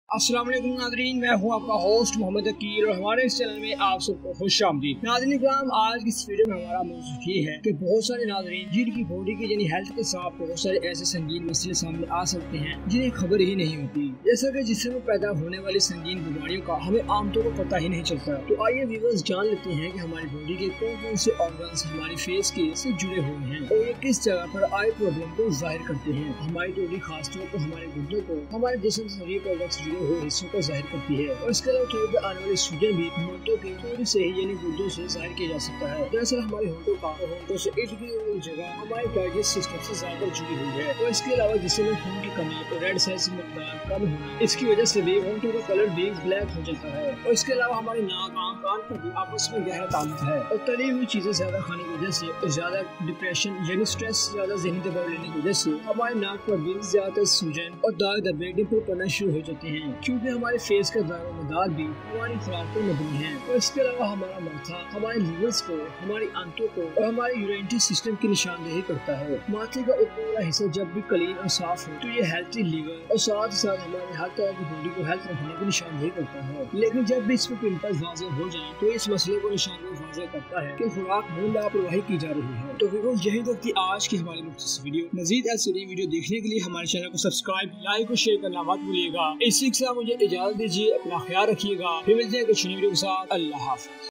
अस्सलाम वालेकुम नाज़रीन, मैं हूं आपका होस्ट मोहम्मद अकील और हमारे इस चैनल में आप सबको खुशामदीद। नाज़रीन इकराम, आज की इस वीडियो में हमारा मौजू ये है कि बहुत सारे नाज़रीन जिनकी बॉडी की यानी हेल्थ के साथ बहुत सारे ऐसे संगीन मसले सामने आ सकते हैं जिन्हें खबर ही नहीं होती, जैसा कि जिस्म में पैदा होने वाली संगीन बीमारियों का हमें आमतौर पर पता ही नहीं चलता। तो आइए व्यूअर्स जान लेते हैं कि हमारी बॉडी के कौन कौन से ऑर्गन्स हमारी फेस के से जुड़े हुए हैं और ये किस जगह पर आई प्रॉब्लम को जाहिर करते हैं। हमारी बॉडी खासतौर पर हमारे गुर्दों को हमारे जिस्म से शरीर पर हुए हिस्सों को जाहिर करती है और इसके अलावा थोड़े पे आने वाली सूजन भी होंठों की थोड़ी से ही यानी गुर्दों से जाहिर किया जा सकता है। दरअसल हमारे होंठों का होंठों से इर्द गिर्द जगह हमारे डाइजेस्ट सिस्टम से ज्यादा जुड़ी हुई है और इसके अलावा जिसमें खून की कमी और रेड सेल्स की मकदार कम होना, इसकी वजह से भी होंठों का कलर भी ब्लैक हो जाता है। और इसके अलावा हमारे नाक आँख कान पर भी आपस में गहरा ताल्लुक है और तली हुई चीजें ज्यादा खाने की वजह से और ज्यादा डिप्रेशन यानी स्ट्रेस, ज्यादा ज़हनी दबाव लेने की वजह से हमारे नाक पर भी ज्यादा सूजन और दाग धब्बे डिंपल पड़ना शुरू हो जाते हैं, क्योंकि हमारे फेस का दारोमदार भी हमारी खुराक पर मबनी है। और इसके अलावा हमारा माथा हमारे लीवर्स को, हमारी आंतों को और हमारे यूरिनरी सिस्टम की निशानदेही करता है। माथे का ऊपर वाला हिस्सा जब भी क्लीन और साफ हो तो ये हेल्थी लीवर और साथ ही साथ हमारे हर तरह की बॉडी को हेल्थ रखने की निशानदेही करता है। लेकिन जब भी इसमें पिंपल्स वाज़ेह हो जाए तो इस मसले को निशानदेही वाज़ेह करता है कि खुराक में लापरवाही की जा रही है। तो व्यूअर्स, यही तक थी आज की हमारी मुख्तसर वीडियो। मज़ीद ऐसी वीडियो देखने के लिए हमारे चैनल को सब्सक्राइब, लाइक और शेयर करना मत भूलिएगा। इसी के साथ मुझे इजाजत दीजिए, अपना ख्याल रखिएगा। फिर मिलते हैं कुछ नई वीडियो के साथ। अल्लाह हाफ़िज़।